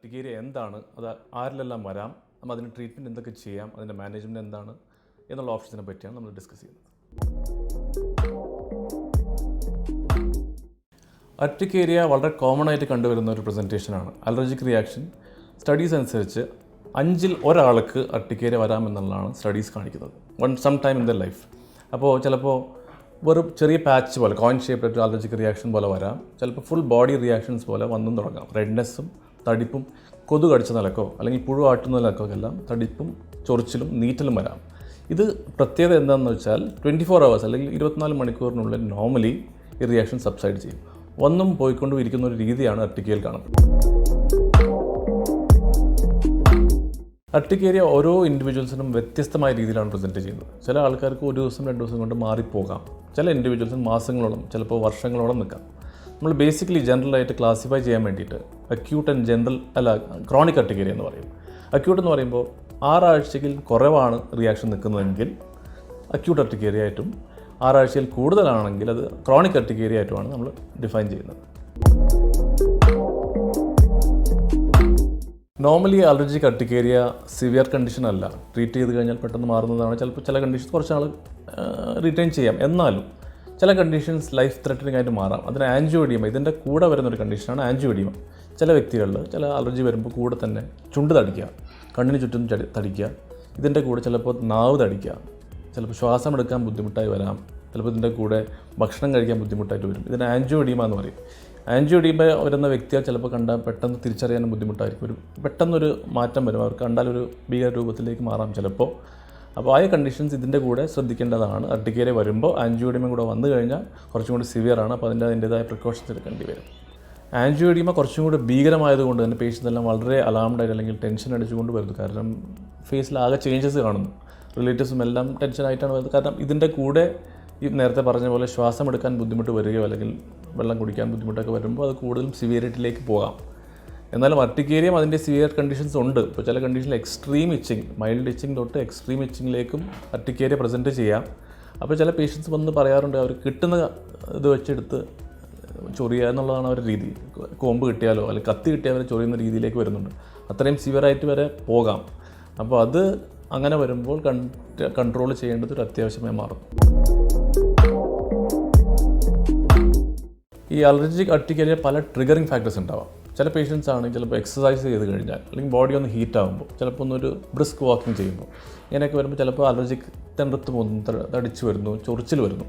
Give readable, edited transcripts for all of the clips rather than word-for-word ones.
Urticaria എന്താണ്, അത് ആരിലെല്ലാം വരാം, നമ്മൾ അതിന് ട്രീറ്റ്മെൻറ്റ് എന്തൊക്കെ ചെയ്യാം, അതിൻ്റെ മാനേജ്മെൻറ്റ് എന്താണ് എന്നുള്ള ഓപ്ഷൻസിനെ പറ്റിയാണ് നമ്മൾ ഡിസ്കസ് ചെയ്യുന്നത്. അർട്ടിക്കേരിയ വളരെ കോമൺ ആയിട്ട് കണ്ടുവരുന്ന ഒരു പ്രസൻറ്റേഷനാണ്. അലർജിക് റിയാക്ഷൻ സ്റ്റഡീസ് അനുസരിച്ച് 5-ൽ ഒരാൾക്ക് അർട്ടിക്കേരിയ വരാമെന്നുള്ളതാണ് സ്റ്റഡീസ് കാണിക്കുന്നത് some time in the life. അപ്പോൾ ചിലപ്പോൾ വെറും ചെറിയ പാച്ച് പോലെ കോയിൻ ഷേപ്ഡ് അലർജിക് റിയാക്ഷൻ പോലെ വരാം, ചിലപ്പോൾ ഫുൾ ബോഡി റിയാക്ഷൻസ് പോലെ വന്നും തുടങ്ങാം. റെഡ്നെസ്സും തടിപ്പും, കൊതു കടിച്ച നിലക്കോ അല്ലെങ്കിൽ പുഴു ആട്ടുന്ന നിലക്കോ എല്ലാം തടിപ്പും ചൊറിച്ചിലും നീറ്റലും വരാം. ഇത് പ്രത്യേകത എന്താണെന്ന് വെച്ചാൽ 24 hours അല്ലെങ്കിൽ 24 മണിക്കൂറിനുള്ളിൽ നോർമലി ഈ റിയാക്ഷൻ സബ്സൈഡ് ചെയ്യും. ഒന്നും പോയിക്കൊണ്ടും ഇരിക്കുന്ന ഒരു രീതിയാണ് അർട്ടിക്കേരിയയിൽ കാണുന്നത്. അർട്ടിക്കേരിയ ഓരോ ഇൻഡിവിജ്വൽസിനും വ്യത്യസ്തമായ രീതിയിലാണ് പ്രസൻറ്റ് ചെയ്യുന്നത്. ചില ആൾക്കാർക്ക് ഒരു ദിവസം 2 ദിവസം കൊണ്ട് മാറിപ്പോകാം. ചില ഇൻഡിവിജ്വൽസിന് മാസങ്ങളോളം, ചിലപ്പോൾ വർഷങ്ങളോളം നിൽക്കാം. നമ്മൾ ബേസിക്കലി ജനറലായിട്ട് ക്ലാസിഫൈ ചെയ്യാൻ വേണ്ടിയിട്ട് acute and general chronic urticaria എന്ന് പറയും. അക്യൂട്ട് എന്ന് പറയുമ്പോൾ 6 ആഴ്ചയിൽ കുറവാണ് റിയാക്ഷൻ നിൽക്കുന്നതെങ്കിൽ അക്യൂട്ട് അർട്ടിക്കേരിയ ആയിട്ടും 6 ആഴ്ചയിൽ കൂടുതലാണെങ്കിൽ അത് ക്രോണിക് അർട്ടിക്കേരിയ ആയിട്ടുമാണ് നമ്മൾ ഡിഫൈൻ ചെയ്യുന്നത്. Normally allergic urticaria severe condition അല്ല, ട്രീറ്റ് ചെയ്ത് കഴിഞ്ഞാൽ പെട്ടെന്ന് മാറുന്നതാണ്. ചിലപ്പോൾ ചില കണ്ടീഷൻസ് കുറച്ച് നാൾ റിറ്റൈൻ ചെയ്യാം, എന്നാലും ചില കണ്ടീഷൻസ് ലൈഫ് ത്രെറ്റനിങ് ആയിട്ട് മാറാം. അതിന് ആൻജിയോഡിയമ, ഇതിൻ്റെ കൂടെ വരുന്നൊരു കണ്ടീഷനാണ് ആൻജിയോഡിയമ. ചില വ്യക്തികളിൽ ചില അലർജി വരുമ്പോൾ കൂടെ തന്നെ ചുണ്ട് തടിക്കുക, കണ്ണിന് ചുറ്റും തടിക്കുക, ഇതിൻ്റെ കൂടെ ചിലപ്പോൾ നാവ് തടിക്കുക, ചിലപ്പോൾ ശ്വാസം എടുക്കാൻ ബുദ്ധിമുട്ടായി വരാം, ചിലപ്പോൾ ഇതിൻ്റെ കൂടെ ഭക്ഷണം കഴിക്കാൻ ബുദ്ധിമുട്ടായിട്ട് വരും. ഇതിന് ആൻജിയോഡിയമ എന്ന് പറയും. ആൻജിയോഡിയമ വരുന്ന വ്യക്തിയെ ചിലപ്പോൾ കണ്ടാൽ പെട്ടെന്ന് തിരിച്ചറിയാനും ബുദ്ധിമുട്ടായിരിക്കും. പെട്ടെന്നൊരു മാറ്റം വരും, അവർക്ക് കണ്ടാലൊരു ഭീകര രൂപത്തിലേക്ക് മാറാം ചിലപ്പോൾ. അപ്പോൾ ആ കണ്ടീഷൻസ് ഇതിൻ്റെ കൂടെ ശ്രദ്ധിക്കേണ്ടതാണ്. അർട്ടിക്കേരിയ വരുമ്പോൾ ആൻജിയോഡിയമ കൂടെ വന്നു കഴിഞ്ഞാൽ കുറച്ചും കൂടി സിവിയറാണ്. അപ്പോൾ അതിൻ്റേതായ പ്രിക്കോഷൻസ് എടുക്കേണ്ടി വരും. ആൻജിയോഡിയമ കുറച്ചും കൂടി ഭീകരമായതുകൊണ്ട് തന്നെ പേഷ്യൻസ് എല്ലാം വളരെ അലാംഡായിട്ട് അല്ലെങ്കിൽ ടെൻഷൻ അടിച്ചുകൊണ്ട് വരുന്നു. കാരണം ഫേസിൽ ആകെ ചേഞ്ചസ് കാണുന്നു, റിലേറ്റീവ്സും എല്ലാം ടെൻഷനായിട്ടാണ് വരുന്നത്. കാരണം ഇതിൻ്റെ കൂടെ ഈ നേരത്തെ പറഞ്ഞ പോലെ ശ്വാസം എടുക്കാൻ ബുദ്ധിമുട്ട് വരികയോ അല്ലെങ്കിൽ വെള്ളം കുടിക്കാൻ ബുദ്ധിമുട്ടൊക്കെ വരുമ്പോൾ അത് കൂടുതലും സിവിയറിറ്റിയിലേക്ക് പോകാം. എന്നാലും അർട്ടിക്കേരിയം അതിൻ്റെ സിവിയർ കണ്ടീഷൻസ് ഉണ്ട്. ഇപ്പോൾ ചില കണ്ടീഷനിൽ എക്സ്ട്രീം ഇച്ചിങ്, മൈൽഡ് ഇച്ചിങ് തൊട്ട് എക്സ്ട്രീം ഇച്ചിങ്ങിലേക്കും അർട്ടിക്കേരിയ പ്രസൻറ്റ് ചെയ്യാം. അപ്പോൾ ചില പേഷ്യൻസ് വന്ന് പറയാറുണ്ട്, അവർ കിട്ടുന്ന ഇത് വെച്ചെടുത്ത് ചൊറിയുക എന്നുള്ളതാണ് അവരുടെ രീതി. കോമ്പ് കിട്ടിയാലോ അല്ലെങ്കിൽ കത്തി കിട്ടിയാൽ അവർ ചൊറിയുന്ന രീതിയിലേക്ക് വരുന്നുണ്ട്. അത്രയും സിവിയറായിട്ട് വരെ പോകാം. അപ്പോൾ അത് അങ്ങനെ വരുമ്പോൾ കൺട്രോൾ ചെയ്യേണ്ടത് ഒരു അത്യാവശ്യമായി മാറും. ഈ അലർജിക് അർട്ടിക്കേരിയ പല ട്രിഗറിങ് ഫാക്ടേഴ്സ് ഉണ്ടാവാം. ചില പേഷ്യൻസ് ആണെങ്കിൽ ചിലപ്പോൾ എക്സസൈസ് ചെയ്ത് കഴിഞ്ഞാൽ അല്ലെങ്കിൽ ബോഡി ഒന്ന് ഹീറ്റ് ആകുമ്പോൾ, ചിലപ്പോൾ ഒന്നൊരു ബ്രിസ്ക് വാക്കിംഗ് ചെയ്യുമ്പോൾ, ഇങ്ങനെയൊക്കെ വരുമ്പോൾ ചിലപ്പോൾ അലർജിക് തെണ്ടത്ത് പോകുന്നു, തടിച്ച് വരുന്നു, ചൊറിച്ചിൽ വരുന്നു.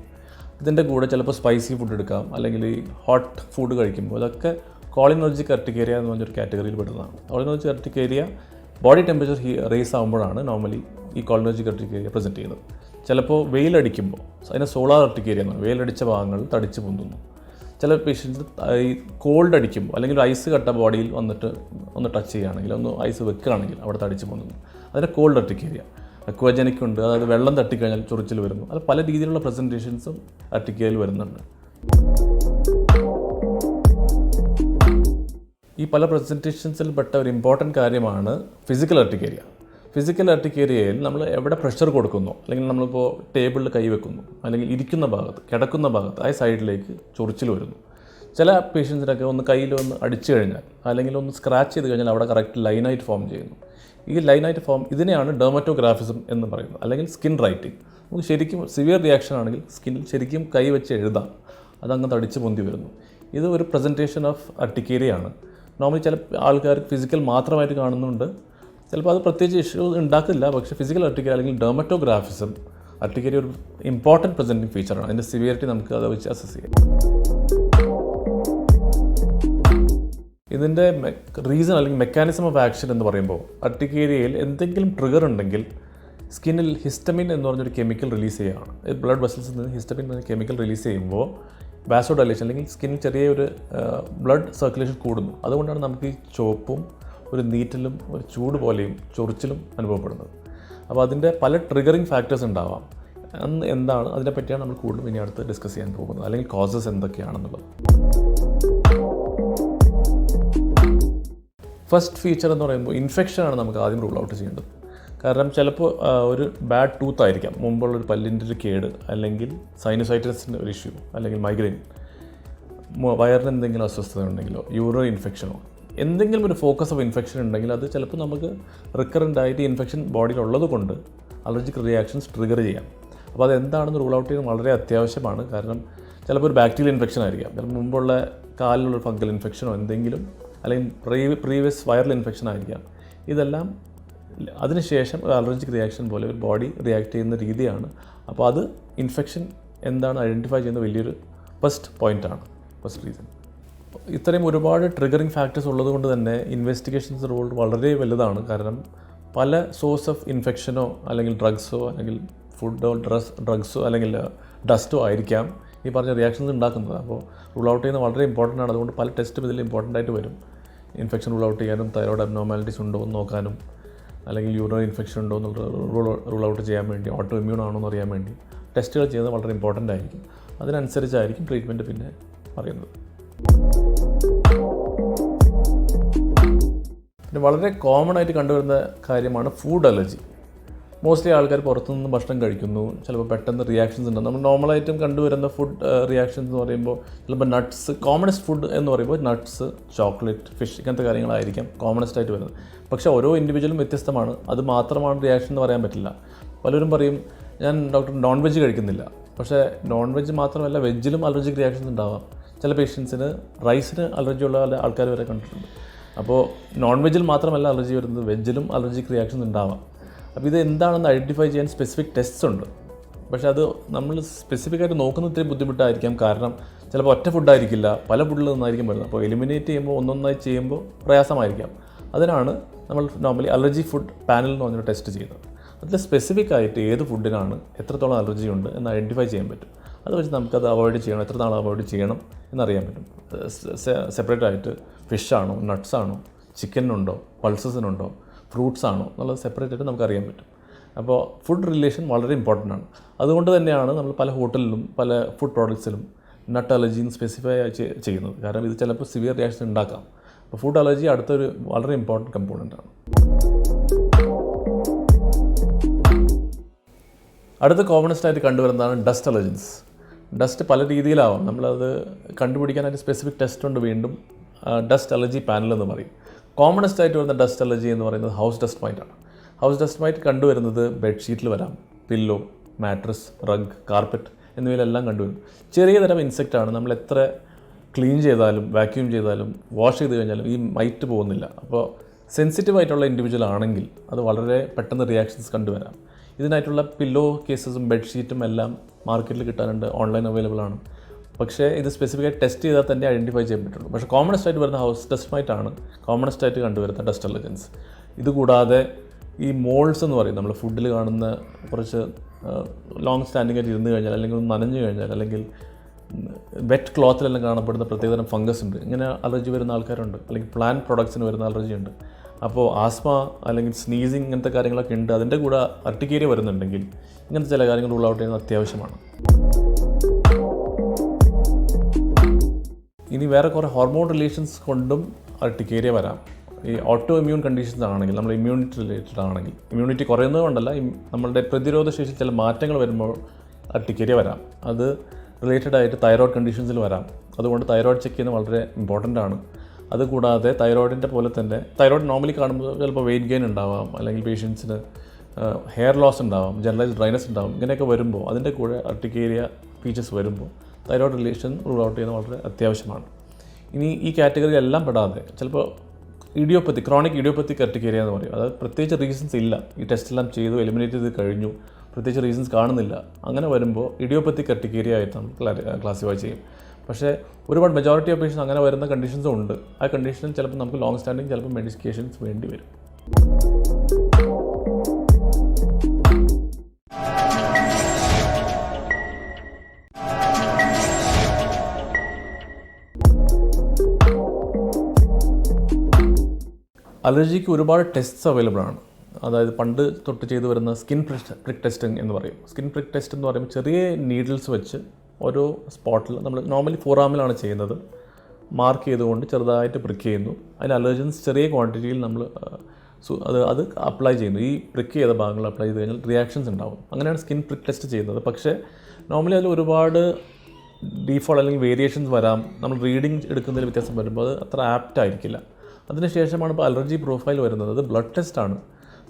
ഇതിൻ്റെ കൂടെ ചിലപ്പോൾ സ്പൈസി ഫുഡ് എടുക്കാം, അല്ലെങ്കിൽ ഈ ഹോട്ട് ഫുഡ് കഴിക്കുമ്പോൾ. ഇതൊക്കെ കോളിനർജിക് അർട്ടിക്കേരിയ എന്ന് പറഞ്ഞൊരു കാറ്റഗറിയിൽ പെടുന്നതാണ്. Cholinergic urticaria body temperature raise ആകുമ്പോഴാണ് നോർമലി ഈ കോളിനർജിക് അർട്ടിക്കേരിയ പ്രസൻറ്റ് ചെയ്യുന്നത്. ചിലപ്പോൾ വെയിലടിക്കുമ്പോൾ, അതിനെ സോളാർ അർട്ടിക്കേരിയ എന്നാണ്, വെയിലടിച്ച ഭാഗങ്ങൾ തടിച്ച് പൊന്തുന്നു. ചില പേഷ്യൻസ് ഈ കോൾഡ് അടിക്കുമ്പോൾ അല്ലെങ്കിൽ ഐസ് കട്ട ബോഡിയിൽ വന്നിട്ട് ഒന്ന് ടച്ച് ചെയ്യുകയാണെങ്കിൽ, ഒന്ന് ഐസ് വെക്കുകയാണെങ്കിൽ അവിടെ തടിച്ച് പൊന്തുന്നു. അതിൻ്റെ കോൾഡ് അർട്ടിക്കേരിയ. അക്വജനിക് ഉണ്ട്, അതായത് വെള്ളം തട്ടിക്കഴിഞ്ഞാൽ ചൊറിച്ചിൽ വരുന്നു. അത് പല രീതിയിലുള്ള പ്രസൻറ്റേഷൻസും അർട്ടിക്കേരിയയിൽ വരുന്നുണ്ട്. ഈ പല പ്രസൻറ്റേഷൻസിൽ പെട്ട ഒരു ഇമ്പോർട്ടൻറ്റ് കാര്യമാണ് ഫിസിക്കൽ അർട്ടിക്കേരിയ. ഫിസിക്കൽ അർട്ടിക്കേരിയയിൽ നമ്മൾ എവിടെ പ്രഷർ കൊടുക്കുന്നു, അല്ലെങ്കിൽ നമ്മളിപ്പോൾ ടേബിളിൽ കൈ വെക്കുന്നു, അല്ലെങ്കിൽ ഇരിക്കുന്ന ഭാഗത്ത്, കിടക്കുന്ന ഭാഗത്ത്, ആ സൈഡിലേക്ക് ചൊറിച്ചിൽ വരുന്നു. ചില പേഷ്യൻസിനൊക്കെ ഒന്ന് കയ്യിൽ ഒന്ന് അടിച്ചു കഴിഞ്ഞാൽ അല്ലെങ്കിൽ ഒന്ന് സ്ക്രാച്ച് ചെയ്ത് കഴിഞ്ഞാൽ അവിടെ കറക്റ്റ് ലൈനായിട്ട് ഫോം ചെയ്യുന്നു. ഈ ലൈനായിട്ട് ഫോം, ഇതിനെയാണ് ഡെർമറ്റോഗ്രാഫിസം എന്ന് പറയുന്നത്, അല്ലെങ്കിൽ സ്കിൻ റൈറ്റിംഗ്. നമുക്ക് ശരിക്കും സിവിയർ റിയാക്ഷൻ ആണെങ്കിൽ സ്കിന്നിൽ ശരിക്കും കൈ വെച്ച് എഴുതാം, അതങ്ങ് തടിച്ച് പൊന്തി വരുന്നു. ഇത് ഒരു പ്രസൻറ്റേഷൻ ഓഫ് അർട്ടിക്കേരിയയാണ്. നോർമലി ചില ആൾക്കാർ ഫിസിക്കൽ മാത്രമായിട്ട് കാണുന്നുണ്ട്, ചിലപ്പോൾ അത് പ്രത്യേകിച്ച് ഇഷ്യൂ ഉണ്ടാക്കില്ല. പക്ഷേ ഫിസിക്കൽ അർട്ടിക്കേരിയ അല്ലെങ്കിൽ ഡെർമറ്റോഗ്രാഫിസം അർട്ടിക്കേരിയ ഒരു ഇമ്പോർട്ടൻറ്റ് പ്രസൻറ്റിംഗ് ഫീച്ചറാണ്. അതിൻ്റെ സിവിയറിറ്റി നമുക്ക് അത് വെച്ച് അസസ് ചെയ്യാം. ഇതിൻ്റെ റീസൺ അല്ലെങ്കിൽ മെക്കാനിസം ഓഫ് ആക്ഷൻ എന്ന് പറയുമ്പോൾ, അർട്ടിക്കേരിയയിൽ എന്തെങ്കിലും ട്രിഗർ ഉണ്ടെങ്കിൽ സ്കിന്നിൽ ഹിസ്റ്റമിൻ എന്ന് പറഞ്ഞൊരു കെമിക്കൽ റിലീസ് ചെയ്യുകയാണ്. ബ്ലഡ് വെസൽസിൽ നിന്ന് ഹിസ്റ്റമിൻ എന്ന കെമിക്കൽ റിലീസ് ചെയ്യുമ്പോൾ വാസോഡൈലേഷൻ അല്ലെങ്കിൽ സ്കിന്നിൽ ചെറിയൊരു ബ്ലഡ് സർക്കുലേഷൻ കൂടുന്നു. അതുകൊണ്ടാണ് നമുക്ക് ഈ ചുവപ്പും ഒരു നീറ്റലും ഒരു ചൂട് പോലെയും ചൊറിച്ചിലും അനുഭവപ്പെടുന്നത്. അപ്പോൾ അതിൻ്റെ പല ട്രിഗറിങ് ഫാക്ടേഴ്സ് ഉണ്ടാവാം. എന്താണ് അതിനെപ്പറ്റിയാണ് നമ്മൾ കൂടുതലും ഇനി അടുത്ത് ഡിസ്കസ് ചെയ്യാൻ പോകുന്നത്, അല്ലെങ്കിൽ കോസസ് എന്തൊക്കെയാണെന്നുള്ളത്. ഫസ്റ്റ് ഫീച്ചർ എന്ന് പറയുമ്പോൾ ഇൻഫെക്ഷനാണ് നമുക്ക് ആദ്യം റൂൾ ഔട്ട് ചെയ്യേണ്ടത്. കാരണം ചിലപ്പോൾ ഒരു ബാഡ് ടൂത്ത് ആയിരിക്കാം, മുമ്പുള്ളൊരു പല്ലിൻ്റെ ഒരു കേട്, അല്ലെങ്കിൽ സൈനസൈറ്റിസിൻ്റെ ഒരു ഇഷ്യൂ, അല്ലെങ്കിൽ മൈഗ്രെയിൻ, വയറിന് എന്തെങ്കിലും അസ്വസ്ഥത ഉണ്ടെങ്കിലോ, യൂറിനറി ഇൻഫെക്ഷനോ, എന്തെങ്കിലും ഒരു ഫോക്കസ് ഓഫ് ഇൻഫെക്ഷൻ ഉണ്ടെങ്കിൽ അത് ചിലപ്പോൾ നമുക്ക് റിക്കറൻ്റ് ആയിട്ട് ഇൻഫെക്ഷൻ ബോഡിയിൽ ഉള്ളത് കൊണ്ട് അലർജിക് റിയാക്ഷൻസ് ട്രിഗർ ചെയ്യാം. അപ്പോൾ അതെന്താണെന്ന് റൂൾ ഔട്ട് ചെയ്യുന്നത് വളരെ അത്യാവശ്യമാണ്. കാരണം ചിലപ്പോൾ ഒരു ബാക്ടീരിയൽ ഇൻഫെക്ഷൻ ആയിരിക്കാം, ചിലപ്പോൾ മുമ്പുള്ള കാലിലുള്ള ഫംഗൽ ഇൻഫെക്ഷനോ എന്തെങ്കിലും, അല്ലെങ്കിൽ പ്രീവിയസ് വൈറൽ ഇൻഫെക്ഷൻ ആയിരിക്കാം. ഇതെല്ലാം അതിനുശേഷം ഒരു അലർജിക് റിയാക്ഷൻ പോലെ ഒരു ബോഡി റിയാക്ട് ചെയ്യുന്ന രീതിയാണ്. അപ്പോൾ അത് ഇൻഫെക്ഷൻ എന്താണ് ഐഡൻറ്റിഫൈ ചെയ്യുന്ന വലിയൊരു ഫസ്റ്റ് റീസൺ. ഇത്രയും ഒരുപാട് ട്രിഗറിങ് ഫാക്ടേഴ്സ് ഉള്ളതുകൊണ്ട് തന്നെ ഇൻവെസ്റ്റിഗേഷൻസ് റോൾ വളരെ വലുതാണ്. കാരണം പല സോഴ്സ് ഓഫ് ഇൻഫെക്ഷനോ അല്ലെങ്കിൽ ഡ്രഗ്സോ അല്ലെങ്കിൽ ഫുഡോ ഡ്രഗ്സോ അല്ലെങ്കിൽ ഡസ്റ്റോ ആയിരിക്കാം ഈ പറഞ്ഞ റിയാക്ഷൻസ് ഉണ്ടാക്കുന്നത്. അപ്പോൾ റൂൾ ഔട്ട് ചെയ്യുന്നത് വളരെ ഇമ്പോർട്ടൻ്റ് ആണ്. അതുകൊണ്ട് പല ടെസ്റ്റും ഇതിൽ ഇമ്പോർട്ടൻ്റ് ആയിട്ട് വരും. ഇൻഫെക്ഷൻ റൂൾ ഔട്ട് ചെയ്യാനും തൈറോയ്ഡ് അബ്നോർമാലിറ്റീസ് ഉണ്ടോ എന്ന് നോക്കാനും അല്ലെങ്കിൽ യൂറിനറി ഇൻഫെക്ഷൻ ഉണ്ടോ എന്നുള്ള റൂൾ ഔട്ട് ചെയ്യാൻ വേണ്ടി, ഓട്ടോ ഇമ്മ്യൂൺ ആണോ എന്ന് അറിയാൻ വേണ്ടി ടെസ്റ്റുകൾ ചെയ്യുന്നത് വളരെ ഇമ്പോർട്ടൻ്റ് ആയിരിക്കും. അതിനനുസരിച്ചായിരിക്കും ട്രീറ്റ്മെൻറ്റ് പിന്നെ പറയുന്നത്. പിന്നെ വളരെ കോമൺ ആയിട്ട് കണ്ടുവരുന്ന കാര്യമാണ് ഫുഡ് അലർജി. മോസ്റ്റ്ലി ആൾക്കാർ പുറത്തുനിന്ന് ഭക്ഷണം കഴിക്കുന്നു, ചിലപ്പോൾ പെട്ടെന്ന് റിയാക്ഷൻസ് ഉണ്ട്. നമ്മൾ നോർമലായിട്ടും കണ്ടുവരുന്ന ഫുഡ് റിയാക്ഷൻസ് എന്ന് പറയുമ്പോൾ ചിലപ്പോൾ നട്ട്സ്, കോമണസ്റ്റ് ഫുഡ് എന്ന് പറയുമ്പോൾ നട്ട്സ്, ചോക്ലേറ്റ്, ഫിഷ് ഇങ്ങനത്തെ കാര്യങ്ങളായിരിക്കാം കോമണസ്റ്റ് ആയിട്ട് വരുന്നത്. പക്ഷേ ഓരോ ഇൻഡിവിജ്വലും വ്യത്യസ്തമാണ്. അത് മാത്രമാണ് റിയാക്ഷൻ എന്ന് പറയാൻ പറ്റില്ല. പലരും പറയും ഞാൻ ഡോക്ടർ നോൺ വെജ് കഴിക്കുന്നില്ല. പക്ഷേ നോൺ വെജ് മാത്രമല്ല വെജിലും അലർജിക് റിയാക്ഷൻസ് ഉണ്ടാവാം. ചില പേഷ്യൻസിന് റൈസിന് അലർജി ഉള്ള ആൾക്കാർ വരെ കണ്ടിട്ടുണ്ട്. അപ്പോൾ നോൺ വെജിൽ മാത്രമല്ല അലർജി വരുന്നത്, വെജിലും അലർജിക് റിയാക്ഷൻസ് ഉണ്ടാവാം. അപ്പോൾ ഇത് എന്താണെന്ന് ഐഡൻറ്റിഫൈ ചെയ്യാൻ സ്പെസിഫിക് ടെസ്റ്റ്സ് ഉണ്ട്. പക്ഷേ അത് നമ്മൾ സ്പെസിഫിക്കായിട്ട് നോക്കുന്ന ഇത്തിരി ബുദ്ധിമുട്ടായിരിക്കാം. കാരണം ചിലപ്പോൾ ഒറ്റ ഫുഡായിരിക്കില്ല, പല ഫുഡിൽ നിന്നായിരിക്കും വരുന്നത്. അപ്പോൾ എലിമിനേറ്റ് ചെയ്യുമ്പോൾ ഒന്നൊന്നായി ചെയ്യുമ്പോൾ പ്രയാസമായിരിക്കാം. അതിനാണ് നമ്മൾ നോർമലി അലർജി ഫുഡ് പാനൽ എന്ന് പറഞ്ഞൊരു ടെസ്റ്റ് ചെയ്യുന്നത്. അതിൽ സ്പെസിഫിക് ആയിട്ട് ഏത് ഫുഡിനാണ് എത്രത്തോളം അലർജി ഉണ്ട് എന്ന് ഐഡൻറ്റിഫൈ ചെയ്യാൻ പറ്റും. അത് വെച്ച് നമുക്കത് അവോയ്ഡ് ചെയ്യണം, എത്ര നാൾ അവോയ്ഡ് ചെയ്യണം എന്നറിയാൻ പറ്റും. സെപ്പറേറ്റ് ആയിട്ട് ഫിഷാണോ, നട്ട്സാണോ, ചിക്കനുണ്ടോ, പൾസസിനുണ്ടോ, ഫ്രൂട്ട്സ് ആണോ എന്നുള്ളത് സെപ്പറേറ്റ് ആയിട്ട് നമുക്കറിയാൻ പറ്റും. അപ്പോൾ ഫുഡ് റിലേഷൻ വളരെ ഇമ്പോർട്ടൻ്റ് ആണ്. അതുകൊണ്ട് തന്നെയാണ് നമ്മൾ പല ഹോട്ടലിലും പല ഫുഡ് പ്രോഡക്ട്സിലും നട്ട് അലർജി സ്പെസിഫൈ ചെയ്യുന്നത്. കാരണം ഇത് ചിലപ്പോൾ സിവിയർ റിയാക്ഷൻ ഉണ്ടാക്കാം. അപ്പോൾ ഫുഡ് അലർജി അടുത്തൊരു വളരെ ഇമ്പോർട്ടൻറ്റ് കമ്പോണൻ്റ് ആണ്. അടുത്ത കോമണസ്റ്റ് ആയിട്ട് കണ്ടുവരുന്നതാണ് ഡസ്റ്റ് അലർജൻസ്. ഡസ്റ്റ് പല രീതിയിലാവാം. നമ്മളത് കണ്ടുപിടിക്കാനായിട്ട് സ്പെസിഫിക് ടെസ്റ്റ് ഉണ്ട്. വീണ്ടും ഡസ്റ്റ് അലർജി പാനൽ എന്ന് പറയും. കോമണസ്റ്റ് ആയിട്ട് വരുന്ന ഡസ്റ്റ് അലർജി എന്ന് പറയുന്നത് ഹൗസ് ഡസ്റ്റ് മൈറ്റാണ്. ഹൗസ് ഡസ്റ്റ് മൈറ്റ് കണ്ടുവരുന്നത് ബെഡ്ഷീറ്റിൽ വരാം, പില്ലോ, മാട്രസ്, റഗ്, കാർപ്പറ്റ് എന്നിവയിലെല്ലാം കണ്ടുവരും. ചെറിയ തരം ഇൻസെക്റ്റാണ്. നമ്മൾ എത്ര ക്ലീൻ ചെയ്താലും വാക്യൂം ചെയ്താലും വാഷ് ചെയ്ത് കഴിഞ്ഞാലും ഈ മൈറ്റ് പോകുന്നില്ല. അപ്പോൾ സെൻസിറ്റീവ് ആയിട്ടുള്ള ഇൻഡിവിജ്വൽ ആണെങ്കിൽ അത് വളരെ പെട്ടെന്ന് റിയാക്ഷൻസ് കണ്ടുവരാം. ഇതിനായിട്ടുള്ള പില്ലോ കേസസും ബെഡ്ഷീറ്റും എല്ലാം മാർക്കറ്റിൽ കിട്ടാനുണ്ട്, ഓൺലൈൻ അവൈലബിൾ ആണ്. പക്ഷേ ഇത് സ്പെസിഫിക്കായി ടെസ്റ്റ് ചെയ്താൽ തന്നെ ഐഡൻറ്റിഫൈ ചെയ്യാൻ പറ്റുള്ളൂ. പക്ഷേ കോമണസ്റ്റ് ആയിട്ട് വരുന്ന ഹൗസ് ഡസ്റ്റ് മൈറ്റാണ് കോമണസ്റ്റ് ആയിട്ട് കണ്ടുവരുന്ന ഡസ്റ്റ് അലർജൻസ്. ഇതുകൂടാതെ ഈ മോൾഡ്സ് എന്ന് പറയും, നമ്മൾ ഫുഡിൽ കാണുന്ന കുറച്ച് ലോങ് സ്റ്റാൻഡിംഗ് ആയിട്ട് ഇരുന്ന് കഴിഞ്ഞാൽ അല്ലെങ്കിൽ നനഞ്ഞു കഴിഞ്ഞാൽ അല്ലെങ്കിൽ വെറ്റ് ക്ലോത്തിലെല്ലാം കാണപ്പെടുന്ന പ്രത്യേകതരം ഫംഗസ് ഉണ്ട്. ഇങ്ങനെ അലർജി വരുന്ന ആൾക്കാരുണ്ട്. അല്ലെങ്കിൽ പ്ലാന്റ് പ്രോഡക്ട്സിന് വരുന്ന അലർജി ഉണ്ട്. അപ്പോൾ ആസ്മ അല്ലെങ്കിൽ സ്നീസിങ് ഇങ്ങനത്തെ കാര്യങ്ങളൊക്കെ ഉണ്ട്. അതിൻ്റെ കൂടെ അർട്ടിക്കേരിയ വരുന്നുണ്ടെങ്കിൽ ഇങ്ങനത്തെ ചില കാര്യങ്ങൾ റൂൾ ഔട്ട് ചെയ്യുന്നത് അത്യാവശ്യമാണ്. ഇനി വേറെ കുറേ ഹോർമോൺ റിലേഷൻസ് കൊണ്ടും അർട്ടിക്കേരിയ വരാം. ഈ ഓട്ടോ ഇമ്മ്യൂൺ കണ്ടീഷൻസ് ആണെങ്കിൽ, നമ്മൾ ഇമ്മ്യൂണിറ്റി റിലേറ്റഡ് ആണെങ്കിൽ, ഇമ്മ്യൂണിറ്റി കുറയുന്നത് കൊണ്ടല്ല, നമ്മളുടെ പ്രതിരോധ ശേഷി ചില മാറ്റങ്ങൾ വരുമ്പോൾ അർട്ടിക്കേരിയ വരാം. അത് റിലേറ്റഡ് ആയിട്ട് തൈറോയ്ഡ് കണ്ടീഷൻസിൽ വരാം. അതുകൊണ്ട് തൈറോയ്ഡ് ചെക്ക് ചെയ്യുന്നത് വളരെ ഇമ്പോർട്ടൻ്റ് ആണ്. അതുകൂടാതെ തൈറോയിഡിൻ്റെ പോലെ തന്നെ തൈറോയ്ഡ് നോർമലി കാണുമ്പോൾ ചിലപ്പോൾ വെയിറ്റ് ഗെയിൻ ഉണ്ടാവാം, അല്ലെങ്കിൽ പേഷ്യൻസിന് ഹെയർ ലോസ് ഉണ്ടാവാം, ജനറലൈസ് ഡ്രൈനസ് ഉണ്ടാവും. ഇങ്ങനെയൊക്കെ വരുമ്പോൾ അതിൻ്റെ കൂടെ അർട്ടിക്കേരിയ ഫീച്ചേഴ്സ് വരുമ്പോൾ തൈറോയ്ഡ് റിലേഷൻ റൂൾ ഔട്ട് ചെയ്യുന്നത് വളരെ അത്യാവശ്യമാണ്. ഇനി ഈ കാറ്റഗറി എല്ലാം പെടാതെ ചിലപ്പോൾ ഇഡിയോപ്പത്തി, ക്രോണിക് ഇഡിയോപ്പത്തിക് അർട്ടിക്കേരിയ എന്ന് പറയും. അതായത് പ്രത്യേകിച്ച് റീസൺസ് ഇല്ല, ഈ ടെസ്റ്റെല്ലാം ചെയ്തു എലിമിനേറ്റ് ചെയ്ത് കഴിഞ്ഞു, പ്രത്യേകിച്ച് റീസൺസ് കാണുന്നില്ല. അങ്ങനെ വരുമ്പോൾ ഇഡിയോപ്പത്തിക് അർട്ടിക്കേരിയ ആയിട്ട് നമ്മൾ ക്ലാസിഫൈ ചെയ്യും. പക്ഷേ ഒരുപാട് മെജോറിറ്റി ഓഫ് പേഷ്യൻസ് അങ്ങനെ വരുന്ന കണ്ടീഷൻസും ഉണ്ട്. ആ കണ്ടീഷനിൽ ചിലപ്പോൾ നമുക്ക് ലോങ് സ്റ്റാൻഡിങ് ചിലപ്പോൾ മെഡിക്കേഷൻസ് വേണ്ടി വരും. അലർജിക്ക് ഒരുപാട് ടെസ്റ്റ്സ് അവൈലബിൾ ആണ്. അതായത് പണ്ട് തൊട്ട് ചെയ്തു വരുന്ന സ്കിൻ പ്രിക്ക് ടെസ്റ്റിംഗ് എന്ന് പറയും. സ്കിൻ പ്രിക്ക് ടെസ്റ്റ് എന്ന് പറയുമ്പോൾ ചെറിയ നീഡിൽസ് വെച്ച് ഓരോ സ്പോട്ടിൽ, നമ്മൾ നോർമലി ഫോറാമിലാണ് ചെയ്യുന്നത്, മാർക്ക് ചെയ്തുകൊണ്ട് ചെറുതായിട്ട് പ്രിക്ക് ചെയ്യുന്നു. അതിന് അലർജൻസ് ചെറിയ ക്വാണ്ടിറ്റിയിൽ നമ്മൾ അത് അപ്ലൈ ചെയ്യുന്നു. ഈ പ്രിക്ക് ചെയ്ത ഭാഗങ്ങൾ അപ്ലൈ ചെയ്ത് കഴിഞ്ഞാൽ റിയാക്ഷൻസ് ഉണ്ടാവും. അങ്ങനെയാണ് സ്കിൻ പ്രിക്ക് ടെസ്റ്റ് ചെയ്യുന്നത്. പക്ഷേ നോർമലി അതിൽ ഒരുപാട് ഡീഫോൾട്ട് അല്ലെങ്കിൽ വേരിയേഷൻസ് വരാം. നമ്മൾ റീഡിങ് എടുക്കുന്നതിൽ വ്യത്യാസം വരുമ്പോൾ അത് അത്ര ആപ്റ്റ് ആയിരിക്കില്ല. അതിനുശേഷമാണ് ഇപ്പോൾ അലർജി പ്രൊഫൈൽ വരുന്നത്. അത് ബ്ലഡ് ടെസ്റ്റാണ്,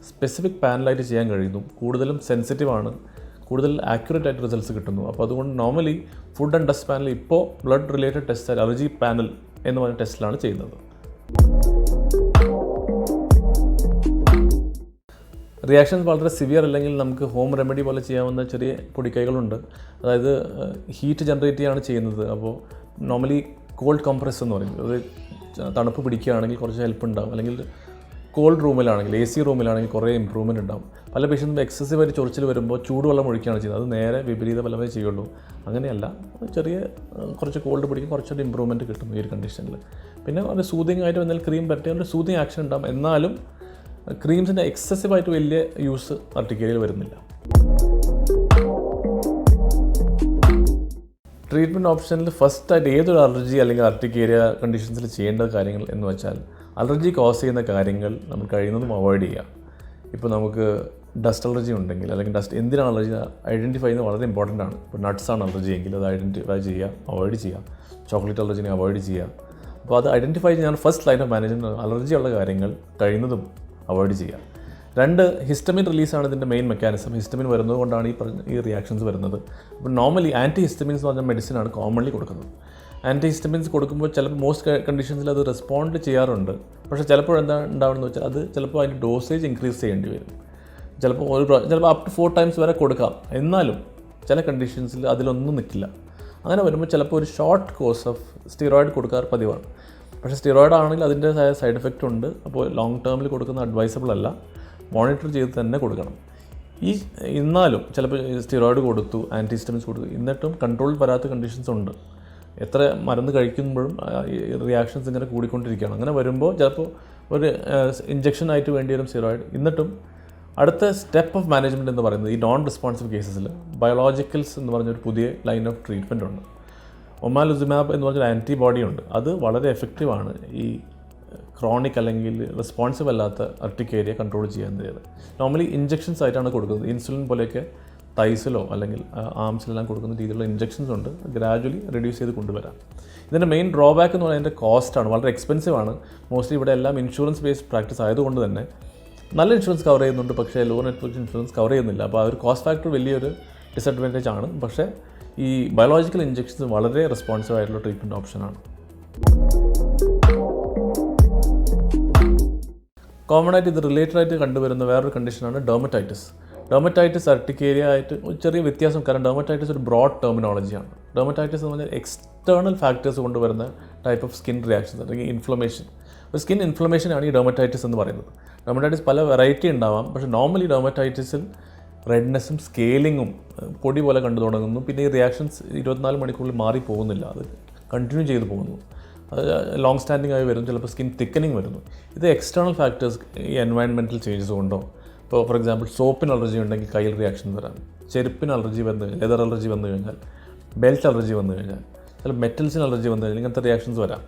സ്പെസിഫിക് പാനലായിട്ട് ചെയ്യാൻ കഴിയുന്നു, കൂടുതലും സെൻസിറ്റീവാണ്, കൂടുതൽ ആക്യുറേറ്റ് ആയിട്ട് റിസൾട്ട്സ് കിട്ടുന്നു. അപ്പോൾ അതുകൊണ്ട് normally food and dust panel ഇപ്പോൾ blood related test allergy panel എന്ന് പറഞ്ഞ ടെസ്റ്റിലാണ് ചെയ്യുന്നത്. റിയാക്ഷൻസ് വളരെ സിവിയർ അല്ലെങ്കിൽ നമുക്ക് ഹോം റെമഡി പോലെ ചെയ്യാവുന്ന ചെറിയ പൊടിക്കൈകളുണ്ട്. അതായത് ഹീറ്റ് ജനറേറ്റ് ചെയ്യാണ് ചെയ്യുന്നത്. അപ്പോൾ നോർമലി കോൾഡ് കംപ്രസ് എന്ന് പറയും, അത് തണുപ്പ് പിടിക്കുകയാണെങ്കിൽ കുറച്ച് ഹെൽപ്പ് ഉണ്ടാകും. അല്ലെങ്കിൽ കോൾഡ് റൂമിലാണെങ്കിൽ, AC റൂമിലാണെങ്കിൽ കുറേ ഇമ്പ്രൂവ്മെൻറ്റ് ഉണ്ടാകും. പല പേഷ്യൻറ്റും എക്സസീവായിട്ട് ചൊറിച്ചിൽ വരുമ്പോൾ ചൂടുവെള്ളം ഒഴിക്കുകയാണ് ചെയ്യുന്നത്. അത് നേരെ വിപരീത ഫലമേ ചെയ്യുള്ളൂ. അങ്ങനെയല്ല, ചെറിയ കുറച്ച് കോൾഡ് പിടിക്കും, കുറച്ചൊരു ഇമ്പ്രൂവ്മെൻറ്റ് കിട്ടും ഈ ഒരു കണ്ടീഷനിൽ. പിന്നെ അത് സൂതിങ് ആയിട്ട് വന്നാൽ ക്രീം പറ്റിയ ഒരു സൂതിങ് ആക്ഷൻ ഉണ്ടാകും. എന്നാലും ക്രീംസിൻ്റെ എക്സസീവായിട്ട് വലിയ യൂസ് അർട്ടിക്കേരിയയിൽ വരുന്നില്ല. ട്രീറ്റ്മെൻറ്റ് ഓപ്ഷനിൽ ഫസ്റ്റായിട്ട് ഏതൊരു അലർജി അല്ലെങ്കിൽ അർട്ടിക്കേരിയ കണ്ടീഷൻസിൽ ചെയ്യേണ്ട കാര്യങ്ങൾ എന്ന് വെച്ചാൽ, അലർജി കോസ് ചെയ്യുന്ന കാര്യങ്ങൾ നമ്മൾ കഴിയുന്നതും അവോയ്ഡ് ചെയ്യുക. ഇപ്പോൾ നമുക്ക് ഡസ്റ്റ് അലർജി ഉണ്ടെങ്കിൽ അല്ലെങ്കിൽ ഡസ്റ്റ് എന്തിനാണ് അലർജി ഐഡൻറ്റിഫൈ ചെയ്യുന്നത് വളരെ ഇമ്പോർട്ടൻ്റ് ആണ്. ഇപ്പോൾ നട്ട്സാണ് അലർജി എങ്കിൽ അത് ഐഡൻറ്റിഫൈ ചെയ്യുക, അവോയ്ഡ് ചെയ്യുക. ചോക്ലേറ്റ് അലർജിനെ അവോയ്ഡ് ചെയ്യുക. അപ്പോൾ അത് ഐഡൻറ്റിഫൈ ചെയ്യാൻ ഫസ്റ്റ് ലൈൻ ഓഫ് മാനേജ്മെൻറ്റ് അലർജിയുള്ള കാര്യങ്ങൾ കഴിയുന്നതും അവോയ്ഡ് ചെയ്യുക. 2, ഹിസ്റ്റമിൻ റിലീസാണ് ഇതിൻ്റെ മെയിൻ മെക്കാനിസം. ഹിസ്റ്റമിൻ വരുന്നത് കൊണ്ടാണ് ഈ റിയാക്ഷൻസ് വരുന്നത്. അപ്പോൾ നോർമലി ആൻറ്റി ഹിസ്റ്റമിൻസ് എന്ന് പറഞ്ഞ മെഡിസിനാണ് കോമൺലി കൊടുക്കുന്നത്. ആൻറ്റി ഹിസ്റ്റമിൻസ് കൊടുക്കുമ്പോൾ ചിലപ്പോൾ മോസ്റ്റ് കണ്ടീഷൻസിൽ അത് റെസ്പോണ്ട് ചെയ്യാറുണ്ട്. പക്ഷേ ചിലപ്പോൾ എന്താ ഉണ്ടാവുന്നത് വെച്ചാൽ അത് ചിലപ്പോൾ അതിൻ്റെ ഡോസേജ് ഇൻക്രീസ് ചെയ്യേണ്ടി വരും. ചിലപ്പോൾ അപ് ടു 4 times വരെ കൊടുക്കാം. എന്നാലും ചില കണ്ടീഷൻസിൽ അതിലൊന്നും നിൽക്കില്ല. അങ്ങനെ വരുമ്പോൾ ചിലപ്പോൾ ഒരു ഷോർട്ട് കോഴ്സ് ഓഫ് സ്റ്റിറോയിഡ് കൊടുക്കാറ് പതിവാണ്. പക്ഷേ സ്റ്റിറോയിഡ് ആണെങ്കിൽ അതിൻ്റെതായ സൈഡ് എഫക്റ്റ് ഉണ്ട്. അപ്പോൾ ലോങ് ടേമിൽ കൊടുക്കുന്ന അഡ്വൈസബിൾ അല്ല, മോണിറ്റർ ചെയ്ത് തന്നെ കൊടുക്കണം. എന്നാലും ചിലപ്പോൾ സ്റ്റിറോയിഡ് കൊടുത്തു, ആൻറ്റി ഹിസ്റ്റമിൻസ് കൊടുത്തു, എന്നിട്ടും കൺട്രോൾ വരാത്ത കണ്ടീഷൻസ് ഉണ്ട്. എത്ര മരുന്ന് കഴിക്കുമ്പോഴും റിയാക്ഷൻസ് ഇങ്ങനെ കൂടിക്കൊണ്ടിരിക്കുകയാണ്. അങ്ങനെ വരുമ്പോൾ ചിലപ്പോൾ ഒരു ഇഞ്ചക്ഷനായിട്ട് വേണ്ടി വരും സ്റ്റിറോയിഡ്. എന്നിട്ടും അടുത്ത സ്റ്റെപ്പ് ഓഫ് മാനേജ്മെൻറ്റ് എന്ന് പറയുന്നത് ഈ നോൺ റെസ്പോൺസീവ് കേസസിൽ ബയോളജിക്കൽസ് എന്ന് പറഞ്ഞൊരു പുതിയ ലൈൻ ഓഫ് ട്രീറ്റ്മെൻറ്റ് ഉണ്ട്. ഒമാലുസിമാബ് എന്ന് പറഞ്ഞൊരു ആൻറ്റിബോഡി ഉണ്ട്. അത് വളരെ എഫക്റ്റീവാണ് ഈ ക്രോണിക് അല്ലെങ്കിൽ റെസ്പോൺസീവ് അല്ലാത്ത അർട്ടിക്കേരിയ കൺട്രോൾ ചെയ്യാൻ കഴിയുന്നത്. നോർമലി ഇഞ്ചക്ഷൻസ് ആയിട്ടാണ് കൊടുക്കുന്നത്. ഇൻസുലിൻ പോലെയൊക്കെ തൈസിലോ അല്ലെങ്കിൽ ആംസിലെല്ലാം കൊടുക്കുന്ന രീതിയിലുള്ള ഇഞ്ചക്ഷൻസ് ഉണ്ട്. ഗ്രാജുവലി റെഡ്യൂസ് ചെയ്ത് കൊണ്ടുവരാം. ഇതിൻ്റെ മെയിൻ ഡ്രോബാക്ക് എന്ന് പറയുന്നത് അതിൻ്റെ കോസ്റ്റാണ്. വളരെ എക്സ്പെൻസീവ് ആണ്. മോസ്റ്റ്ലി ഇവിടെ എല്ലാം ഇൻഷുറൻസ് ബേസ്ഡ് പ്രാക്ടീസ് ആയതുകൊണ്ട് തന്നെ നല്ല ഇൻഷുറൻസ് കവർ ചെയ്യുന്നുണ്ട്, പക്ഷേ ലോ നെറ്റ്വർക്ക് ഇൻഷുറൻസ് കവർ ചെയ്യുന്നില്ല. അപ്പോൾ ആ ഒരു കോസ്റ്റ് ഫാക്ടർ വലിയൊരു ഡിസഡ്വാൻറ്റേജ് ആണ്. പക്ഷേ ഈ ബയോളജിക്കൽ ഇഞ്ചക്ഷൻസ് വളരെ റെസ്പോൺസീവ് ആയിട്ടുള്ള ട്രീറ്റ്മെൻറ്റ് ഓപ്ഷനാണ്. കോമൺ ആയിട്ട് ഇത് റിലേറ്റഡ് ആയിട്ട് കണ്ടുവരുന്ന വേറൊരു കണ്ടീഷനാണ് ഡെർമറ്റൈറ്റിസ്. ഡെർമറ്റൈറ്റിസ് അർട്ടിക്കേരിയ ആയിട്ട് ഒരു ചെറിയ വ്യത്യാസം, കാരണം ഡെർമറ്റൈറ്റിസ് ഒരു ബ്രോഡ് ടെർമിനോളജിയാണ്. ഡെർമറ്റൈറ്റിസ് എന്ന് പറഞ്ഞാൽ എക്സ്റ്റേണൽ ഫാക്ടേഴ്സ് കൊണ്ടുവരുന്ന ടൈപ്പ് ഓഫ് സ്കിൻ റിയാക്ഷൻസ് അല്ലെങ്കിൽ ഇൻഫ്ലമേഷൻ. ഒരു സ്കിൻ ഇൻഫ്ലമേഷനാണ് ഈ ഡെർമറ്റൈറ്റിസ് എന്ന് പറയുന്നത്. ഡെർമറ്റൈറ്റിസ് പല വെറൈറ്റി ഉണ്ടാവാം. പക്ഷേ നോർമലി ഡെർമറ്റൈറ്റിസിൽ റെഡ്നെസ്സും സ്കെയിലിങ്ങും പൊടി പോലെ കണ്ടു തുടങ്ങുന്നു. പിന്നെ ഈ റിയാക്ഷൻസ് 24 മണിക്കൂറിൽ മാറി പോകുന്നില്ല, അത് കണ്ടിന്യൂ ചെയ്തു പോകുന്നു. അത് ലോങ് സ്റ്റാൻഡിംഗ് ആയി വരും. ചിലപ്പോൾ സ്കിൻ തിക്കനിങ് വരുന്നു. ഇത് എക്സ്റ്റേണൽ ഫാക്ടേഴ്സ്, ഈ എൻവയൺമെൻറ്റൽ ചേഞ്ചസ് കൊണ്ടോ, ഇപ്പോൾ ഫോർ എക്സാമ്പിൾ സോപ്പിന് അലർജി ഉണ്ടെങ്കിൽ കയ്യിൽ റിയാക്ഷൻ വരാം. ചെരുപ്പിന് അലർജി വന്നു കഴിഞ്ഞാൽ, ലെതർ അലർജി വന്നു കഴിഞ്ഞാൽ, ബെൽറ്റ് അലർജി വന്നു കഴിഞ്ഞാൽ, ചില മെറ്റൽസിന് അലർജി വന്നു കഴിഞ്ഞാൽ ഇങ്ങനത്തെ റിയാക്ഷൻസ് വരാം.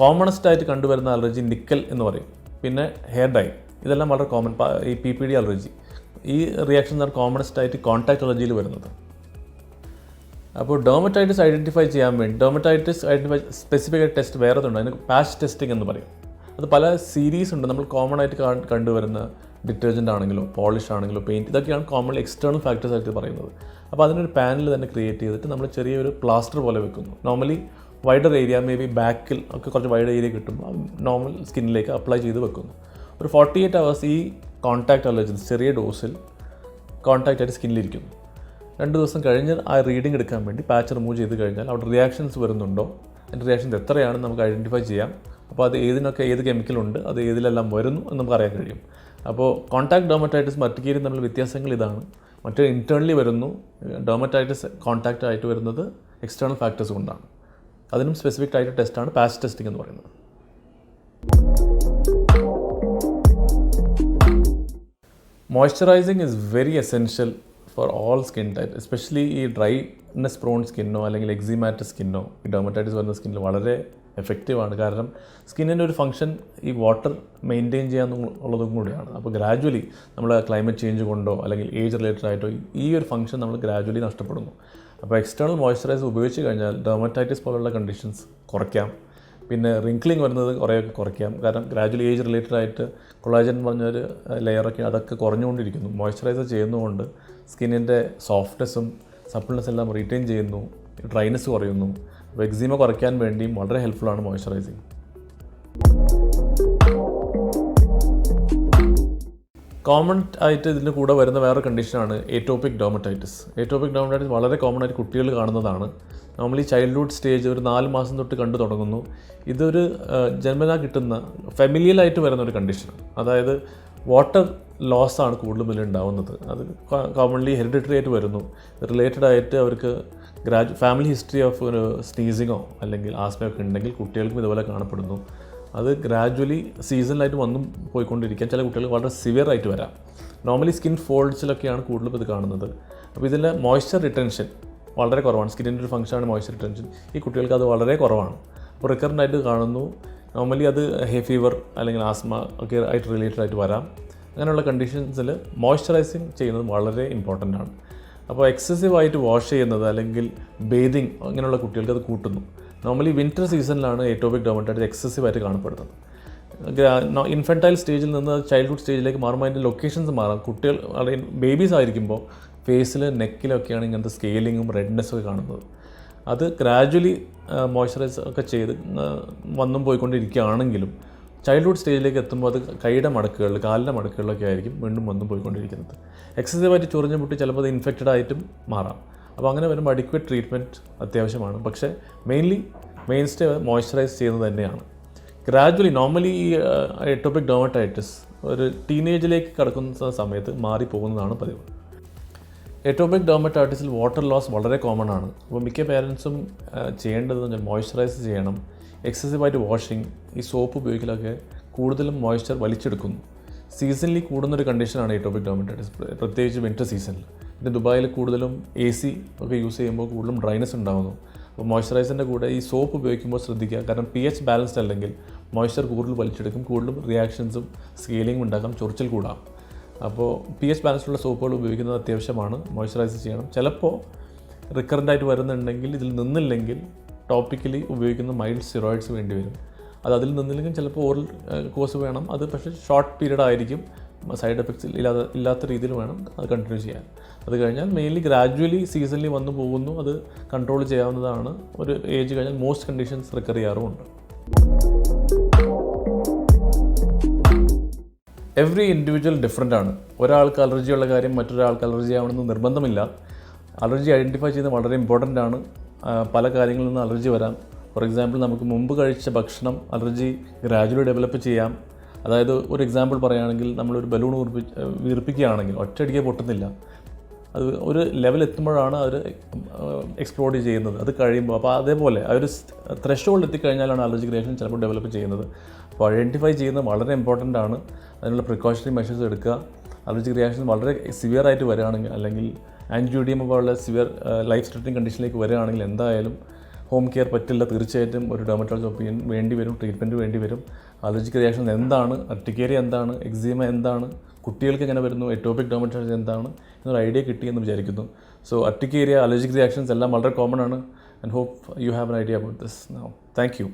കോമണസ്റ്റ് ആയിട്ട് കണ്ടുവരുന്ന അലർജി നിക്കൽ എന്ന് പറയും. പിന്നെ ഹെയർ ഡൈ, ഇതെല്ലാം വളരെ കോമൺ. ഈ PPD അലർജി, ഈ റിയാക്ഷൻസാണ് കോമണസ്റ്റ് ആയിട്ട് കോൺടാക്റ്റ് അലർജിയിൽ വരുന്നത്. അപ്പോൾ ഡെർമറ്റൈറ്റിസ് ഐഡൻറ്റിഫൈ ചെയ്യാൻ വേണ്ടി ഡെർമറ്റൈറ്റിസ് ഐഡൻറ്റിഫൈ സ്പെസിഫിക് ആയിട്ട് ടെസ്റ്റ് വേറെ ഉണ്ട്. അതിന് പാച്ച് ടെസ്റ്റിംഗ് എന്ന് പറയും. അത് പല സീരീസ് ഉണ്ട്. നമ്മൾ കോമൺ ആയിട്ട് കണ്ടുവരുന്ന ഡിറ്റർജൻ്റ് ആണെങ്കിലോ പോളിഷ് ആണെങ്കിലോ പെയിൻറ്റ്, ഇതൊക്കെയാണ് കോമൺലി എക്സ്റ്റേണൽ ഫാക്ടേഴ്സ് ആയിട്ട് പറയുന്നത്. അപ്പോൾ അതിനൊരു പാനൽ തന്നെ ക്രിയേറ്റ് ചെയ്തിട്ട് നമ്മൾ ചെറിയൊരു പ്ലാസ്റ്റർ പോലെ വെക്കുന്നു. Normally wider area, may be ബാക്കിൽ ഒക്കെ കുറച്ച് വൈഡ് ഏരിയ കിട്ടുമ്പോൾ നോർമൽ സ്കിന്നിലേക്ക് അപ്ലൈ ചെയ്ത് വെക്കുന്നു. ഒരു 48 hours ഈ കോൺടാക്റ്റ് അലർജൻസ് ചെറിയ ഡോസിൽ കോൺടാക്റ്റ് ആയിട്ട് സ്കിന്നിലിരിക്കുന്നു. 2 ദിവസം കഴിഞ്ഞ് ആ റീഡിംഗ് എടുക്കാൻ വേണ്ടി പാച്ച് റിമൂവ് ചെയ്ത് കഴിഞ്ഞാൽ അവിടെ റിയാക്ഷൻസ് വരുന്നുണ്ടോ, അതിൻ്റെ റിയാക്ഷൻസ് എത്രയാണെന്ന് നമുക്ക് ഐഡൻറ്റിഫൈ ചെയ്യാം. അപ്പോൾ അത് ഏതിനൊക്കെ ഏത് കെമിക്കലുണ്ട്, അത് ഏതിലെല്ലാം വരുന്നു എന്ന് നമുക്ക് അറിയാൻ കഴിയും. അപ്പോൾ കോൺടാക്ട് ഡെർമറ്റൈറ്റിസ് അർട്ടിക്കേരിയയും തമ്മിൽ വ്യത്യാസങ്ങൾ ഇതാണ്. മറ്റേ ഇൻറ്റേർണലി വരുന്നു, ഡെർമറ്റൈറ്റിസ് കോൺടാക്റ്റ് ആയിട്ട് വരുന്നത് എക്സ്റ്റേണൽ ഫാക്ടേഴ്സ് കൊണ്ടാണ്. അതിനും സ്പെസിഫിക് ആയിട്ട് ടെസ്റ്റാണ് പാച്ച് ടെസ്റ്റിംഗ് എന്ന് പറയുന്നത്. Moisturising is very essential for all skin type, especially ഈ ഡ്രൈനെസ് പ്രോൺ സ്കിന്നോ അല്ലെങ്കിൽ എക്സിമാറ്റിക് സ്കിന്നോ ഈ ഡെർമറ്റൈറ്റിസ് വരുന്ന സ്കിന്നിൽ വളരെ എഫക്റ്റീവാണ്. കാരണം സ്കിന്നിൻ്റെ ഒരു ഫംഗ്ഷൻ ഈ വാട്ടർ മെയിൻറ്റെയിൻ ചെയ്യാന്നുള്ളതും കൂടിയാണ്. അപ്പോൾ ഗ്രാജുവലി നമ്മൾ ക്ലൈമറ്റ് ചേഞ്ച് കൊണ്ടോ അല്ലെങ്കിൽ ഏജ് റിലേറ്റഡ് ആയിട്ടോ ഈ ഒരു ഫംഗ്ഷൻ നമ്മൾ ഗ്രാജുവലി നഷ്ടപ്പെടുന്നു. അപ്പോൾ എക്സ്റ്റേണൽ മോയ്സ്ചറൈസർ ഉപയോഗിച്ച് കഴിഞ്ഞാൽ ഡെർമറ്റൈറ്റിസ് പോലുള്ള കണ്ടീഷൻസ് കുറയ്ക്കാം. പിന്നെ റിങ്കിളിങ് വരുന്നത് കുറേയൊക്കെ കുറയ്ക്കാം. കാരണം ഗ്രാജുവലി ഏജ് റിലേറ്റഡ് ആയിട്ട് കൊളാജൻ എന്ന് പറഞ്ഞൊരു ലെയറൊക്കെ അതൊക്കെ കുറഞ്ഞുകൊണ്ടിരിക്കുന്നു. മോയ്സ്ചറൈസർ ചെയ്യുന്നതുകൊണ്ട് സ്കിന്നിൻ്റെ സോഫ്റ്റ്നെസ്സും സപ്പിൾനെസ് എല്ലാം റീറ്റെയിൻ ചെയ്യുന്നു, ഡ്രൈനെസ് കുറയുന്നു. അപ്പോൾ എക്സീമ കുറയ്ക്കാൻ വേണ്ടിയും വളരെ ഹെൽപ്ഫുള്ളാണ് മോയ്സ്ചറൈസിങ്. കോമൺ ആയിട്ട് ഇതിൻ്റെ കൂടെ വരുന്ന വേറെ കണ്ടീഷനാണ് ഏറ്റോപിക് ഡെർമറ്റൈറ്റിസ്. ഏറ്റോപിക് ഡെർമറ്റൈറ്റിസ് വളരെ കോമൺ ആയിട്ട് കുട്ടികൾ കാണുന്നതാണ്. നോർമലി ചൈൽഡ്ഹുഡ് സ്റ്റേജ് ഒരു 4 മാസം തൊട്ട് കണ്ടു തുടങ്ങുന്നു. ഇതൊരു ജന്മനാ കിട്ടുന്ന ഫെമിലിയലായിട്ട് വരുന്ന ഒരു കണ്ടീഷനാണ്. അതായത് വാട്ടർ ലോസാണ് കൂടുതലും ഉണ്ടാവുന്നത്. അത് കോമൺലി ഹെറിഡിറ്ററി ആയിട്ട് വരുന്നു. റിലേറ്റഡ് ആയിട്ട് അവർക്ക് ഫാമിലി ഹിസ്റ്ററി ഓഫ് ഒരു സ്നീസിങ്ങോ അല്ലെങ്കിൽ ആസ്മയൊക്കെ ഉണ്ടെങ്കിൽ കുട്ടികൾക്കും ഇതുപോലെ കാണപ്പെടുന്നു. അത് ഗ്രാജുവലി സീസണിലായിട്ട് വന്നും പോയിക്കൊണ്ടിരിക്കാം. ചില കുട്ടികൾ വളരെ സിവിയർ ആയിട്ട് വരാം. നോർമലി സ്കിൻ ഫോൾഡ്സിലൊക്കെയാണ് കൂടുതലും ഇത് കാണുന്നത്. അപ്പോൾ ഇതിലെ മോയ്സ്ചർ റിട്ടൻഷൻ വളരെ കുറവാണ്. സ്കിന്നിൻ്റെ ഒരു ഫംഗ്ഷനാണ് മോയ്സ്ചർ റിട്ടൻഷൻ. ഈ കുട്ടികൾക്ക് അത് വളരെ കുറവാണ്. അപ്പോൾ റിക്കറൻ്റ് ആയിട്ട് കാണുന്നു. നോർമലി അത് ഹേ ഫീവർ അല്ലെങ്കിൽ ആസ്മ ഒക്കെ ആയിട്ട് റിലേറ്റഡ് ആയിട്ട് വരാം. അങ്ങനെയുള്ള കണ്ടീഷൻസിൽ മോയ്സ്ചറൈസിങ് ചെയ്യുന്നത് വളരെ ഇമ്പോർട്ടൻ്റ് ആണ്. അപ്പോൾ എക്സസീവായിട്ട് വാഷ് ചെയ്യുന്നത് അല്ലെങ്കിൽ ബേതിങ് അങ്ങനെയുള്ള കുട്ടികൾക്ക് അത് കൂട്ടുന്നു. നോർമലി വിൻ്റർ സീസണിലാണ് ഏറ്റോപിക് ഡെർമറ്റൈറ്റിസ് എക്സസീവായിട്ട് കാണപ്പെടുന്നത്. ഇൻഫൻറ്റൈൽ സ്റ്റേജിൽ നിന്ന് ചൈൽഡ്ഹുഡ് സ്റ്റേജിലേക്ക് മാറുമ്പോൾ അതിൻ്റെ ലൊക്കേഷൻസ് മാറാം. കുട്ടികൾ ബേബീസ് ആയിരിക്കുമ്പോൾ ഫേസിൽ നെക്കിലൊക്കെയാണ് ഇങ്ങനത്തെ സ്കെയിലിങ്ങും റെഡ്നെസ്സും ഒക്കെ കാണുന്നത്. അത് ഗ്രാജുവലി മോയ്സ്ചറൈസ് ഒക്കെ ചെയ്ത് വന്നും പോയിക്കൊണ്ടിരിക്കുകയാണെങ്കിലും ചൈൽഡ്ഹുഡ് സ്റ്റേജിലേക്ക് എത്തുമ്പോൾ അത് കൈയുടെ മടക്കുകളിൽ കാലിൻ്റെ മടക്കുകളിലൊക്കെ ആയിരിക്കും വീണ്ടും വന്നും പോയിക്കൊണ്ടിരിക്കുന്നത്. എക്സസീവായിട്ട് ചൊറിഞ്ഞ പൊട്ടി ചിലപ്പോൾ അത് ഇൻഫെക്റ്റഡ് ആയിട്ടും മാറാം. അപ്പോൾ അങ്ങനെ വരുമ്പോൾ അഡിക്വേറ്റ് ട്രീറ്റ്മെൻറ്റ് അത്യാവശ്യമാണ്. പക്ഷേ മെയിൻ സ്റ്റേ മോയ്സ്ചറൈസ് ചെയ്യുന്നത് തന്നെയാണ്. ഗ്രാജുവലി നോർമലി ഈ ഏറ്റോപിക് ഡെർമറ്റൈറ്റിസ് ഒരു ടീനേജിലേക്ക് കടക്കുന്ന സമയത്ത് മാറിപ്പോകുന്നതാണ് പതിവ്. ഏറ്റോപിക് ഡെർമറ്റൈറ്റിസിൽ വാട്ടർ ലോസ് വളരെ കോമൺ ആണ്. അപ്പോൾ മിക്ക പേരൻസും ചെയ്യേണ്ടതെന്ന് പറഞ്ഞാൽ മോയ്സ്ചറൈസ് ചെയ്യണം. എക്സസീവായിട്ട് വാഷിങ്, ഈ സോപ്പ് ഉപയോഗിക്കലൊക്കെ കൂടുതലും മോയ്സ്ചർ വലിച്ചെടുക്കുന്നു. സീസണിലി കൂടുന്നൊരു കണ്ടീഷനാണ് ഏറ്റോപിക് ഡെർമറ്റൈറ്റിസ്, പ്രത്യേകിച്ച് വിൻ്റർ സീസണിൽ. പിന്നെ ദുബായിൽ കൂടുതലും AC ഒക്കെ യൂസ് ചെയ്യുമ്പോൾ കൂടുതലും ഡ്രൈനെസ് ഉണ്ടാകുന്നു. അപ്പോൾ മോയ്സ്ചറൈസറിൻ്റെ കൂടെ ഈ സോപ്പ് ഉപയോഗിക്കുമ്പോൾ ശ്രദ്ധിക്കുക. കാരണം pH ബാലൻസ്ഡ് അല്ലെങ്കിൽ മോയ്സ്ചർ കൂടുതൽ വലിച്ചെടുക്കും, കൂടുതലും റിയാക്ഷൻസും സ്കെയിലിങ്ങും ഉണ്ടാക്കാം, ചൊറിച്ചിൽ കൂടാം. അപ്പോൾ pH ബാലൻസ്ഡുള്ള സോപ്പുകൾ ഉപയോഗിക്കുന്നത് അത്യാവശ്യമാണ്. മോയ്സ്ചറൈസ് ചെയ്യണം. ചിലപ്പോൾ റിക്കറൻ്റായിട്ട് വരുന്നുണ്ടെങ്കിൽ ഇതിൽ നിന്നില്ലെങ്കിൽ ടോപ്പിക്കലി ഉപയോഗിക്കുന്ന മൈൽഡ് സ്റ്റിറോയിഡ്സ് വേണ്ടി വരും. അതിൽ നിന്നില്ലെങ്കിൽ ചിലപ്പോൾ ഓറൽ കോഴ്സ് വേണം. അത് പക്ഷേ ഷോർട്ട് പീരീഡ് ആയിരിക്കും, സൈഡ് എഫക്ട്സ് ഇല്ലാത്ത രീതിയിൽ വേണം അത് കണ്ടിന്യൂ ചെയ്യാൻ. അത് കഴിഞ്ഞാൽ മെയിൻലി ഗ്രാജുവലി സീസണിൽ വന്നു പോകുന്നു. അത് കൺട്രോൾ ചെയ്യാവുന്നതാണ്. ഒരു ഏജ് കഴിഞ്ഞാൽ മോസ്റ്റ് കണ്ടീഷൻസ് റിക്കർ ചെയ്യാറുമുണ്ട്. എവറി ഇൻഡിവിജ്വൽ ഡിഫറൻ്റ് ആണ്. ഒരാൾക്ക് അലർജിയുള്ള കാര്യം മറ്റൊരാൾക്ക് അലർജി ആവണമെന്ന് നിർബന്ധമില്ല. അലർജി ഐഡൻറ്റിഫൈ ചെയ്യുന്നത് വളരെ ഇമ്പോർട്ടൻ്റ് ആണ്. പല കാര്യങ്ങളിൽ നിന്ന് അലർജി വരാം. ഫോർ എക്സാമ്പിൾ, നമുക്ക് മുമ്പ് കഴിച്ച ഭക്ഷണം അലർജി ഗ്രാജുവലി ഡെവലപ്പ് ചെയ്യാം. അതായത് ഒരു എക്സാമ്പിൾ പറയുകയാണെങ്കിൽ, നമ്മളൊരു ബലൂൺ വീർപ്പിക്കുകയാണെങ്കിൽ ഒറ്റയടിക്ക് പൊട്ടുന്നില്ല. അത് ഒരു ലെവൽ എത്തുമ്പോഴാണ് അത് എക്സ്പ്ലോഡ് ചെയ്യുന്നത്. അത് കഴിയുമ്പോൾ അപ്പോൾ അതേപോലെ ആ ഒരു ത്രെഷോൾഡ് എത്തിക്കഴിഞ്ഞാലാണ് അലർജിക് റിയാക്ഷൻ ചിലപ്പോൾ ഡെവലപ്പ് ചെയ്യുന്നത്. അപ്പോൾ ഐഡൻറ്റിഫൈ ചെയ്യുന്നത് വളരെ ഇമ്പോർട്ടൻ്റ് ആണ്. അതിനുള്ള പ്രിക്കോഷണറി മെഷേഴ്സ് എടുക്കുക. അലർജിക് റിയാക്ഷൻ വളരെ സിവിയർ ആയിട്ട് വരികയാണെങ്കിൽ അല്ലെങ്കിൽ ആൻജിയോഡിയമ പോലുള്ള സിവിയർ ലൈഫ് ത്രെറ്റനിങ് കണ്ടീഷനിലേക്ക് വരികയാണെങ്കിൽ എന്തായാലും ഹോം കെയർ പറ്റില്ല. തീർച്ചയായിട്ടും ഒരു ഡെർമറ്റോളജിസ്റ്റ് ഒപ്പീനിയൻ വേണ്ടി വരും, ട്രീറ്റ്മെൻറ്റ് വേണ്ടി വരും. അലർജിക് റിയാക്ഷൻ എന്താണ്, അർട്ടിക്കേരിയ എന്താണ്, എക്സീമ എന്താണ്, കുട്ടികൾക്ക് എങ്ങനെ വരുന്നു, എറ്റോപിക് ഡെർമറ്റൈറ്റിസ് എന്താണ് എന്നൊരു ഐഡിയ കിട്ടിയെന്ന് വിചാരിക്കുന്നു. സോ അർട്ടിക്കേരിയ, അലർജിക് റിയാക്ഷൻസ് എല്ലാം വളരെ കോമൺ ആണ്. And hope you have an idea about this now. Thank U.